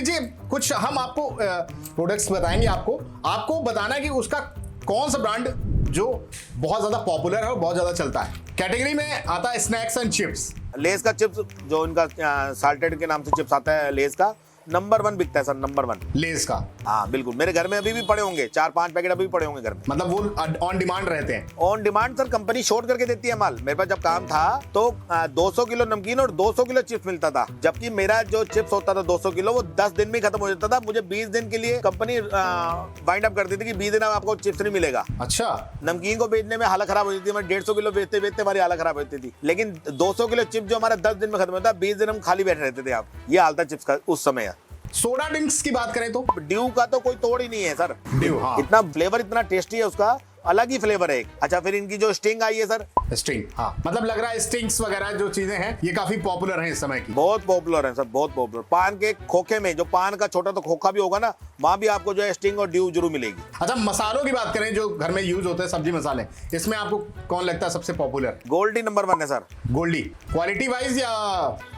लीजिए कुछ हम आपको प्रोडक्ट्स बताएंगे, आपको बताना है कि उसका कौन सा ब्रांड जो बहुत ज्यादा पॉपुलर है और बहुत ज्यादा चलता है। कैटेगरी में आता है स्नैक्स एंड चिप्स। लेस का चिप्स जो इनका साल्टेड के नाम से चिप्स आता है, लेस का नंबर 1 बिकता है सर, नंबर 1 लेस का। हाँ बिल्कुल, मेरे घर में अभी भी पड़े होंगे 4-5 पैकेट अभी भी पड़े होंगे घर में। मतलब वो ऑन डिमांड रहते हैं? On demand sir, company short करके देती है माल। मेरे पास जब काम था तो 200 किलो नमकीन और 200 किलो चिप्स मिलता था, जबकि मेरा जो चिप्स होता था 200 किलो वो 10 दिन में खत्म हो जाता था। मुझे 20 दिन के लिए कंपनी वाइंड अप करती थी कि 20 दिन में आपको चिप्स नहीं मिलेगा। अच्छा। नमकीन को बेचने में हालत खराब हो जाती थी, मैं 150 किलो बेचते बेचते हमारी हालत खराब होती थी। लेकिन 200 किलो चिप्स जो हमारा 10 दिन में खत्म होता था, 20 दिन हम खाली बैठे रहते थे। आप ये हाल था चिप्स का उस समय। सोडा ड्रिंक्स की बात करें तो ड्यू का तो कोई तोड़ ही नहीं है सर। ड्यू, हाँ। इतना फ्लेवर इतना टेस्टी है उसका, अलग ही फ्लेवर है। अच्छा, फिर इनकी जो स्टिंग आई है सर, स्टिंग, हाँ, मतलब लग रहा है स्टिंग्स वगैरह जो चीजें हैं ये काफी पॉपुलर हैं इस समय की। बहुत पॉपुलर है सर, बहुत पॉपुलर। पान के खोखे में जो पान का छोटा तो खोखा भी होगा ना, वहाँ भी आपको जो है स्टिंग और ड्यू जरूर मिलेगी। अच्छा, मसालों की बात करें जो घर में यूज होते हैं, सब्जी मसाले, इसमें आपको कौन लगता है सबसे पॉपुलर? गोल्डी नंबर 1 है सर। गोल्डी क्वालिटी वाइज या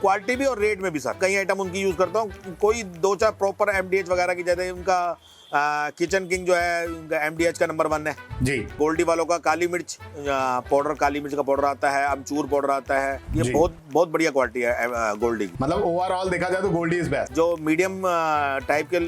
क्वालिटी भी और रेट में भी सर। कई आइटम उनकी यूज करता हूँ, कोई 2-4 प्रॉपर एमडीएच वगैरह की, जैसे उनका किचन किंग जो है उनका एमडीएच का नंबर 1 है जी। गोल्डी वालों का काली मिर्च पाउडर, काली मिर्च का पाउडर आता है, अमचूर पाउडर आता है। ये बहुत बहुत बढ़िया क्वालिटी है गोल्डी की। मतलब ओवरऑल देखा जाए तो गोल्डी इज बेस्ट। जो मीडियम टाइप के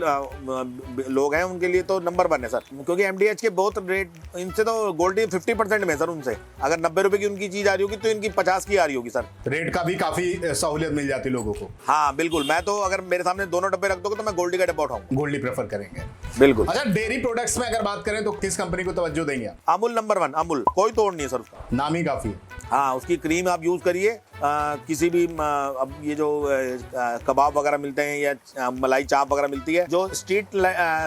लोग हैं उनके लिए तो नंबर 1 है सर, क्योंकि एमडीएच के बहुत रेट, इनसे तो गोल्डी 50% में सर। उनसे अगर 90 रुपए की उनकी चीज आ रही होगी तो इनकी 50 की आ रही होगी सर। रेट का भी काफी सहूलियत मिल जाती है लोगों को। हाँ बिल्कुल, मैं तो अगर मेरे सामने दोनों डब्बे रख दोगे तो मैं गोल्डी का डब्बा उठाऊंगा। गोल्डी प्रेफर करेंगे बिल्कुल। अच्छा, डेयरी प्रोडक्ट्स में अगर बात करें तो किस कंपनी को तवज्जो देंगे आप? अमूल नंबर 1, अमूल, कोई तोड़ नहीं है सर उसका, नाम ही काफी। हाँ, उसकी क्रीम आप यूज करिए। किसी भी अब ये जो कबाब वगैरह मिलते हैं या मलाई चाप वगैरह मिलती है, जो स्ट्रीट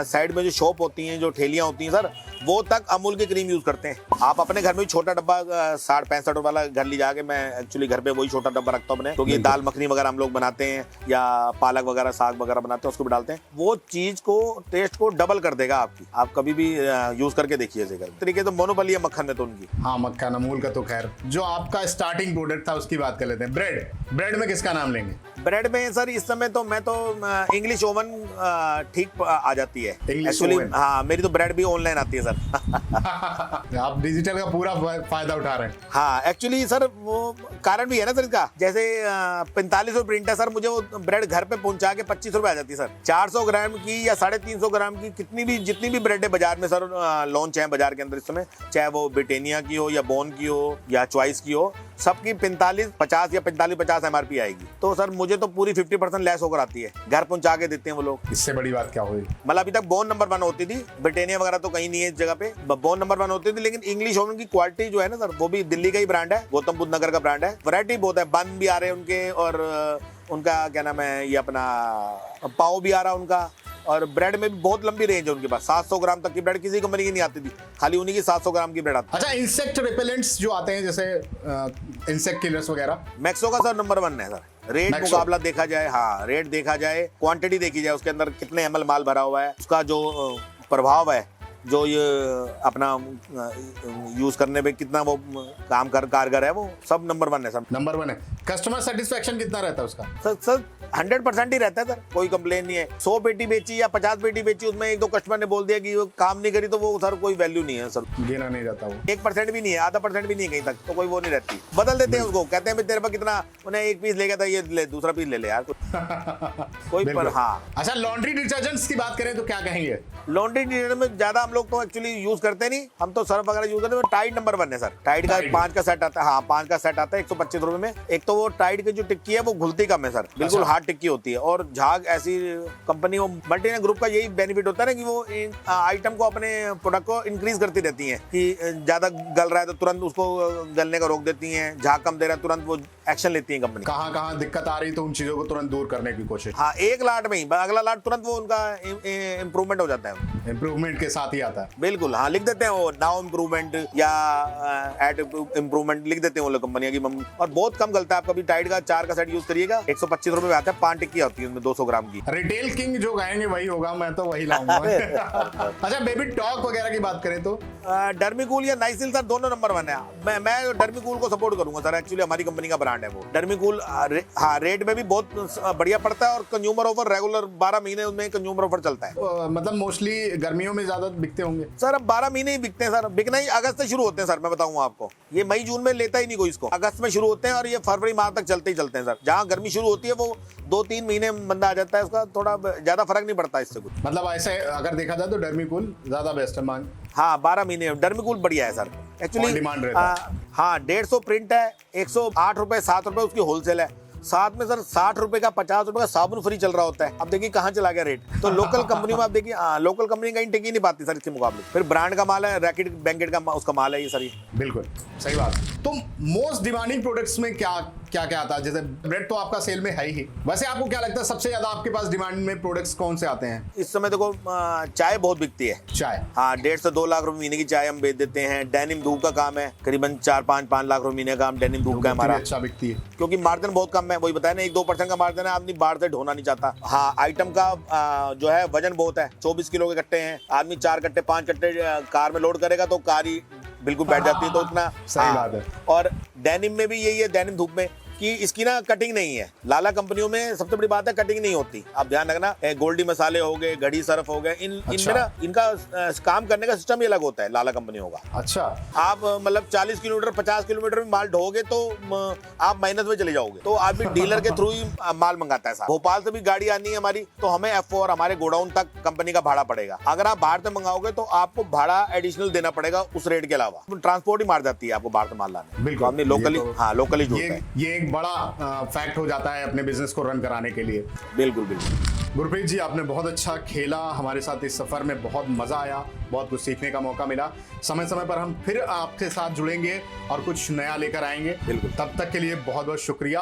साइड में जो शॉप होती हैं, जो ठेलियां होती हैं सर, वो तक अमूल की क्रीम यूज करते हैं। आप अपने घर में छोटा डब्बा 60-65 रुपए वाला घर ले जाके, मैं एक्चुअली घर पे वही छोटा डब्बा रखता हूँ अपने, क्योंकि दाल मखनी वगैरह हम लोग बनाते हैं या पालक वगैरह साग वगैरह बनाते हैं, उसको भी डालते हैं। वो चीज को टेस्ट को डबल कर देगा आपकी। आप कभी भी यूज करके देखिए इसे। तरीके तो मोनोपोली है मक्खन में तो उनकी। हाँ, मक्खन अमूल का तो खैर। जो आपका स्टार्टिंग प्रोडक्ट था उसकी बात कर लेते हैं। ब्रेड में किसका नाम लेंगे? ब्रेड में सर इस समय तो मैं तो इंग्लिश ओवन ठीक आ जाती है एक्चुअली। हाँ, मेरी तो ब्रेड भी ऑनलाइन आती है सर। आप डिजिटल का पूरा फायदा उठा रहे हैं। हाँ एक्चुअली सर, वो कारण भी है ना सर इसका। जैसे 45 रुपये प्रिंट है सर, मुझे वो ब्रेड घर पे पहुंचा के 25 रुपये आ जाती है सर। 400 ग्राम की या 350 ग्राम की जितनी भी ब्रेड है बाजार में सर, लॉन्च है बाजार के अंदर इस समय, चाहे वो ब्रिटानिया की हो या बोन की हो या चॉइस की हो, सबकी 45-50 या 45-50 एमआरपी आएगी। तो सर मुझे तो पूरी 50% लेस होकर आती है, घर पहुंचा के देते हैं वो लोग। इससे बड़ी बात क्या हुई? मतलब अभी तक बोन नंबर 1 होती थी, ब्रिटानिया वगैरह तो कहीं नहीं है इस जगह पे, बोन नंबर 1 होती थी। लेकिन इंग्लिश ओवन की क्वालिटी जो है ना सर, वो भी दिल्ली का ही ब्रांड है, गौतम बुद्ध नगर का ब्रांड है। वैरायटी बहुत है, बन भी आ रहे हैं उनके, और उनका क्या नाम है, ये अपना पाव भी आ रहा है उनका। और ब्रेड में भी बहुत लंबी रेंज है उनके पास, 700 ग्राम तक की ब्रेड किसी कंपनी की नहीं आती थी, खाली उन्हीं की 700 ग्राम की ब्रेड आती। अच्छा, इंसेक्ट रिपेलेंट्स जो आते हैं जैसे इंसेक्ट किलर्स वगैरह, मैक्सो का सर नंबर 1 है सर। रेट मुकाबला देखा जाए, हाँ रेट देखा जाए, क्वांटिटी देखी जाए, उसके अंदर कितने ml माल भरा हुआ है, उसका जो प्रभाव है, जो ये अपना यूज करने पे कितना वो काम कारगर है, वो सब नंबर 1 है सर। नंबर 1 है। कस्टमर सेटिस्फेक्शन कितना रहता है उसका? सर 100% ही रहता है सर, कोई कंप्लेन नहीं है। 100 पेटी बेची या 50 पेटी बेची, उसमें 1-2 कस्टमर ने बोल दिया कि वो काम नहीं करी, तो वो सर कोई वैल्यू नहीं है सर, गिना नहीं जाता वो। 1% भी नहीं है, आधा % भी नहीं है कहीं तक, तो कोई वो नहीं रहती। बदल देते हैं उसको, कहते हैं तेरे पास कितना, उन्हें 1 पीस ले गया था, ये ले दूसरा पीस ले ले यार कोई पर। हाँ, अच्छा, लॉन्ड्री डिटर्जेंट्स की बात करें तो क्या कहेंगे? लॉन्ड्री डिटर्जेंट में ज्यादा हम लोग तो एक्चुअली यूज करते नहीं, हम तो सर्फ वगैरह यूज करते हैं। टाइड नंबर 1 है सर। टाइड का 5 का सेट आता है। हाँ, 5 का सेट आता है 125 रुपए में। एक तो वो टाइड की जो टिक्की है वो घुलती कम है सर, बिल्कुल हार्ड टिक्की होती है। और झाग ऐसी कंपनी, वो मल्टीनेशनल ग्रुप का यही बेनिफिट होता है ना कि वो आइटम को, अपने प्रोडक्ट को इंक्रीज करती रहती है, कि ज्यादा गल रहा है तो तुरंत उसको गलने का रोक देती है, झाग कम दे रहा है तुरंत वो एक्शन लेती है कंपनी। कहाँ दिक्कत आ रही तो उन चीजों को तुरंत दूर करने की कोशिश। हाँ, एक लाट में ही अगला लाट तुरंत वो उनका इम्प्रूवमेंट हो जाता है, इम्प्रूवमेंट के साथ ही आता है। बिल्कुल। हाँ, लिख देते हैं वो नाउ इम्प्रूवमेंट या एट इम्प्रूवमेंट लिख देते हैं वो लोग कंपनियां की मम्मी। और बहुत कम गलता है। आप कभी टाइड का 4 का सेट यूज करिएगा, 125 रुपए में आता है, 5 टिक्की होती है उसमें 200 ग्राम की। रिटेल किंग जो गाएंगे वही होगा, मैं तो वही लाऊंगा। अच्छा, बेबी टॉक वगैरह की बात करें तो डर्मिकूल या नाइसिल सर दोनों नंबर 1 है। मैं डर्मिकूल को सपोर्ट करूंगा सर, एक्चुअली हमारी कंपनी का ब्रांड ब्रांड है वो डर्मीकूल। हाँ, रेट में भी बहुत बढ़िया पड़ता है और कंज्यूमर ऑफर रेगुलर 12 महीने उसमें कंज्यूमर ऑफर चलता है। मतलब मोस्टली गर्मियों में ज्यादा बिकते होंगे सर अब 12 महीने ही बिकते हैं सर, बिकना ही अगस्त से शुरू होते हैं सर। मैं बताऊँ आपको, ये मई जून में लेता ही नहीं कोई इसको, अगस्त में शुरू होते हैं और ये फरवरी मार्च तक चलते ही चलते हैं सर। जहाँ गर्मी शुरू होती है वो 2-3 महीने बंदा आ जाता है, उसका थोड़ा ज्यादा फर्क नहीं पड़ता इससे कुछ। मतलब ऐसे अगर देखा जाए तो डर्मीकूल ज्यादा बेस्ट है मांग। हाँ 12 महीने डर्मीकूल बढ़िया है सर On एक्चुअली। demand रहता है। हाँ 150 प्रिंट है, 108 रुपए 7 रुपए उसकी होलसेल है, साथ में सर 60 रुपए का 50 रुपए का साबुन फ्री चल रहा होता है। अब देखिए कहाँ चला गया रेट। तो लोकल कंपनी में आप देखिए, लोकल कंपनी कहीं टिक ही नहीं पाती सर इसके मुकाबले। फिर ब्रांड का माल है, रैकेट बैंकेट का उसका माल है ये सर। बिल्कुल सही बात। तो मोस्ट डिमांडिंग प्रोडक्ट्स में क्या क्या क्या आता है? जैसे ब्रेड तो आपका सेल में है ही, वैसे आपको क्या लगता है सबसे ज्यादा आपके पास डिमांड में प्रोडक्ट्स कौन से आते हैं? इस समय देखो चाय बहुत बिकती है। चाय, हाँ 1.5 से 2 लाख रुपए महीने की चाय हम बेच देते हैं। डेनिम धूप का काम है, करीबन 4-5 लाख रुपए महीने का हम डेनिम धूप का है हमारा। अच्छा बिकती है क्योंकि मार्जिन बहुत कम है, वही बताया ना 1-2% का मार्जिन है, आदमी बाहर से ढोना नहीं चाहता। हाँ आइटम का जो है वजन बहुत है, 24 किलो के कट्टे हैं, आदमी 4 कट्टे 5 कट्टे कार में लोड करेगा तो कार ही बिल्कुल बैठ जाती है, तो इतना सही बात है। और डेनिम में भी यही है, डेनिम धूप में कि इसकी ना कटिंग नहीं है। लाला कंपनियों में सबसे बड़ी बात है कटिंग नहीं होती। आप ध्यान रखना, गोल्डी मसाले हो गए, घड़ी सर्फ हो गए, इनमें ना इनका काम करने का सिस्टम ही अलग होता है लाला कंपनियों का। अच्छा, आप मतलब 40 किलोमीटर 50 किलोमीटर में माल ढोगे तो आप माइनस में चले जाओगे। तो आदमी डीलर के थ्रू ही माल मंगाता है साहब। भोपाल से भी गाड़ी आनी है हमारी तो हमें F4 हमारे गोडाउन तक कंपनी का भाड़ा पड़ेगा। अगर आप बाहर से मंगाओगे तो आपको भाड़ा एडिशनल देना पड़ेगा उस रेट के अलावा, ट्रांसपोर्ट ही मार जाती है आपको बाहर से माल लाने। बिल्कुल। हमने लोकली, हाँ लोकली जोड़ते हैं। ये एक बड़ा फैक्ट हो जाता है अपने बिजनेस को रन कराने के लिए। बिल्कुल बिल्कुल। गुरप्रीत जी, आपने बहुत अच्छा खेला हमारे साथ इस सफर में, बहुत मजा आया, बहुत कुछ सीखने का मौका मिला। समय समय पर हम फिर आपके साथ जुड़ेंगे और कुछ नया लेकर आएंगे। बिल्कुल। तब तक के लिए बहुत बहुत शुक्रिया।